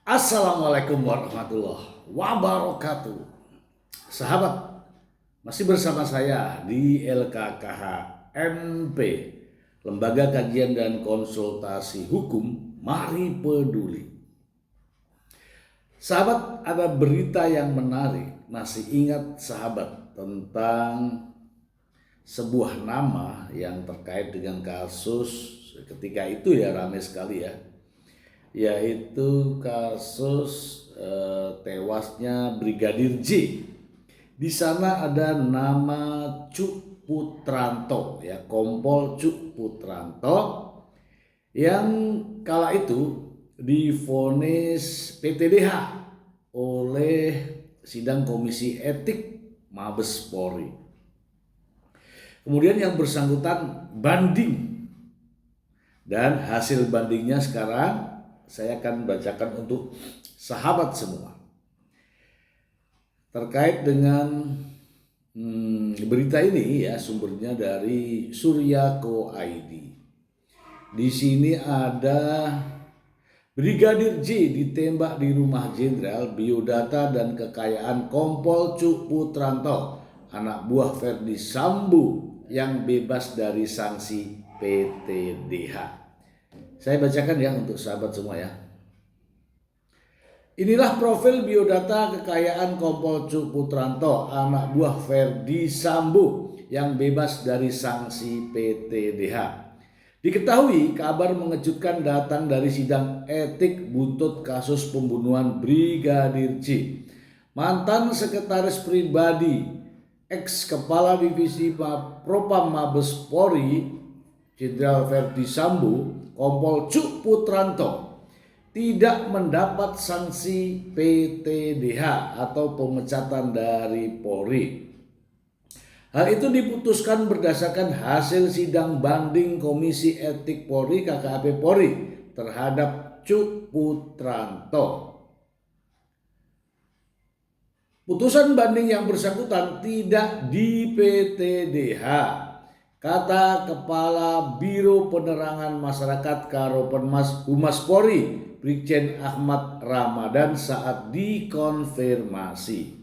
Assalamualaikum warahmatullahi wabarakatuh. Sahabat, masih bersama saya di LKKH MP, Lembaga Kajian dan Konsultasi Hukum. Mari peduli. Sahabat, ada berita yang menarik. Masih ingat sahabat tentang sebuah nama yang terkait dengan kasus ketika itu ya, ramai sekali ya, yaitu kasus tewasnya Brigadir J. Di sana ada nama Cuk Putranto ya, Kompol Cuk Putranto, yang kala itu divonis PTDH oleh sidang Komisi Etik Mabes Polri. Kemudian yang bersangkutan banding, dan hasil bandingnya sekarang saya akan bacakan untuk sahabat semua. Terkait dengan berita ini ya, sumbernya dari Suryako.id. Di sini ada Brigadir J ditembak di rumah jenderal, biodata dan kekayaan Kompol Cuk Putranto, anak buah Verdi Sambo yang bebas dari sanksi PTDH. Saya bacakan ya untuk sahabat semua ya. Inilah profil biodata kekayaan Kompol Cuk Putranto, anak buah Verdi Sambo yang bebas dari sanksi PTDH. Diketahui kabar mengejutkan datang dari sidang etik buntut kasus pembunuhan Brigadir J. Mantan sekretaris pribadi, ex kepala divisi Propam Mabes Polri, Jenderal Verdi Sambo, Kompol Cuk Putranto, tidak mendapat sanksi PTDH atau pemecatan dari Polri. Hal itu diputuskan berdasarkan hasil sidang banding Komisi Etik Polri KKAP Polri terhadap Cuk Putranto. Putusan banding yang bersangkutan tidak di PTDH, kata Kepala Biro Penerangan Masyarakat Karopenmas Humas Polri, Brigjen Ahmad Ramadan saat dikonfirmasi.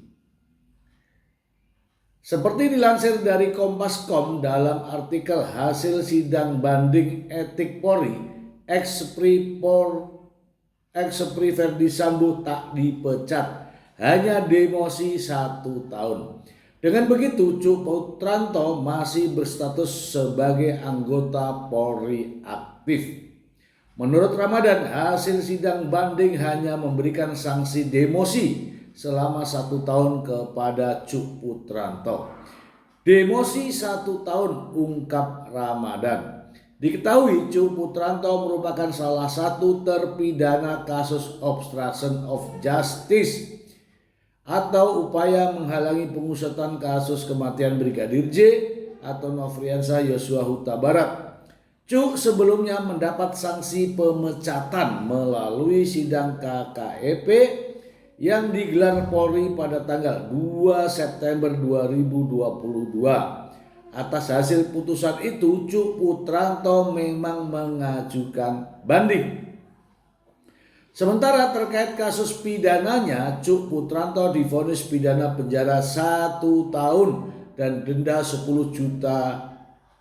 Seperti dilansir dari Kompas.com dalam artikel hasil sidang banding etik Polri, ex-Pri Verdi Sambo tak dipecat, hanya demosi 1 tahun. Dengan begitu, Cuk Putranto masih berstatus sebagai anggota Polri aktif. Menurut Ramadan, hasil sidang banding hanya memberikan sanksi demosi selama 1 tahun kepada Cuk Putranto. Demosi 1 tahun, ungkap Ramadan. Diketahui Cuk Putranto merupakan salah satu terpidana kasus obstruction of justice atau upaya menghalangi pengusutan kasus kematian Brigadir J atau Nofriansah Yosua Huta Barat. Cuk sebelumnya mendapat sanksi pemecatan melalui sidang KKEP yang digelar Polri pada tanggal 2 September 2022. Atas hasil putusan itu, Cuk Putranto memang mengajukan banding. Sementara terkait kasus pidananya, Cuk Putranto divonis pidana penjara 1 tahun dan denda 10 juta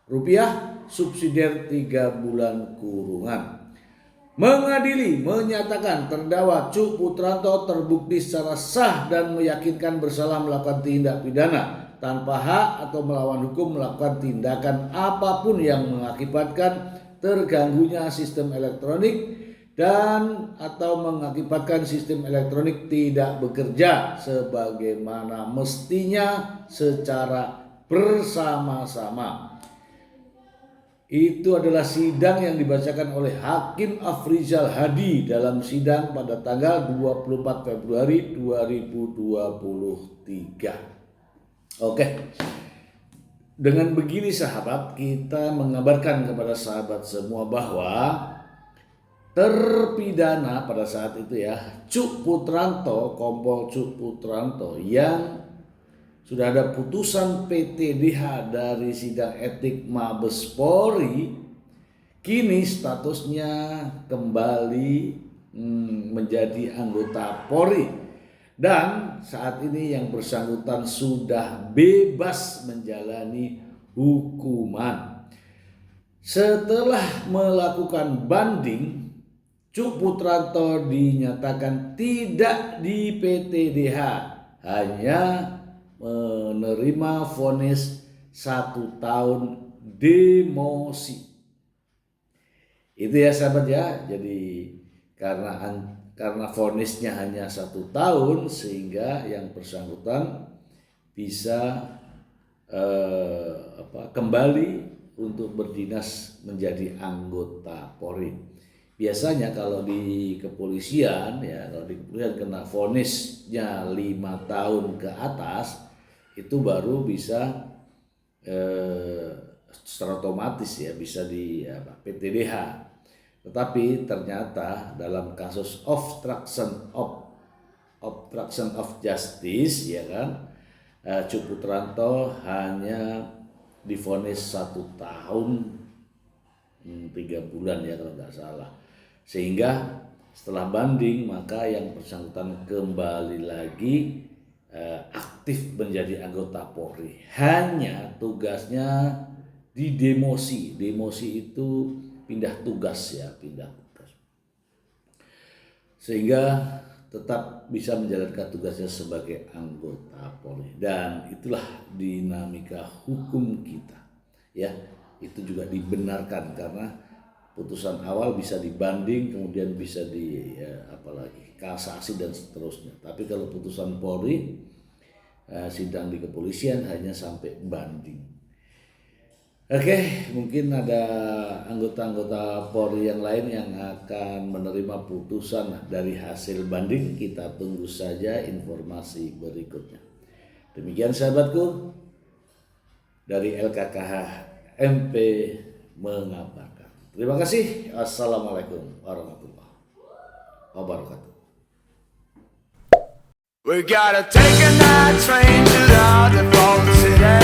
rupiah, subsidiar 3 bulan kurungan. Mengadili menyatakan terdakwa Cuk Putranto terbukti secara sah dan meyakinkan bersalah melakukan tindak pidana tanpa hak atau melawan hukum melakukan tindakan apapun yang mengakibatkan terganggunya sistem elektronik dan atau mengakibatkan sistem elektronik tidak bekerja sebagaimana mestinya secara bersama-sama. Itu adalah sidang yang dibacakan oleh Hakim Afrizal Hadi dalam sidang pada tanggal 24 Februari 2023. Oke. Dengan begini sahabat, kita mengabarkan kepada sahabat semua bahwa terpidana pada saat itu ya, Cuk Putranto, Kompol Cuk Putranto, yang sudah ada putusan PTDH dari sidang etik Mabes Polri, kini statusnya kembali menjadi anggota Polri, dan saat ini yang bersangkutan sudah bebas menjalani hukuman. Setelah melakukan banding, Cuk Putranto dinyatakan tidak di PTDH, hanya menerima vonis 1 tahun demosi. Itu ya sahabat ya. Jadi karena vonisnya hanya 1 tahun, sehingga yang bersangkutan bisa kembali untuk berdinas menjadi anggota Polri. Biasanya kalau di kepolisian kena vonisnya 5 tahun ke atas, itu baru bisa secara otomatis ya bisa di PTDH. Tetapi ternyata dalam kasus obstruction of justice, ya kan, Cuk Putranto hanya divonis 1 tahun 3 bulan ya kalau nggak salah. Sehingga setelah banding, maka yang bersangkutan kembali lagi aktif menjadi anggota Polri. Hanya tugasnya di demosi. Demosi itu pindah tugas ya, pindah tugas. Sehingga tetap bisa menjalankan tugasnya sebagai anggota Polri. Dan itulah dinamika hukum kita. Ya, itu juga dibenarkan karena putusan awal bisa dibanding, kemudian bisa kasasi dan seterusnya. Tapi kalau putusan Polri, sidang di kepolisian hanya sampai banding. Oke, mungkin ada anggota-anggota Polri yang lain yang akan menerima putusan dari hasil banding. Kita tunggu saja informasi berikutnya. Demikian sahabatku, dari LKKH MP mengabarkan. Terima kasih. Assalamualaikum warahmatullahi wabarakatuh. We gotta take a night train to the other city.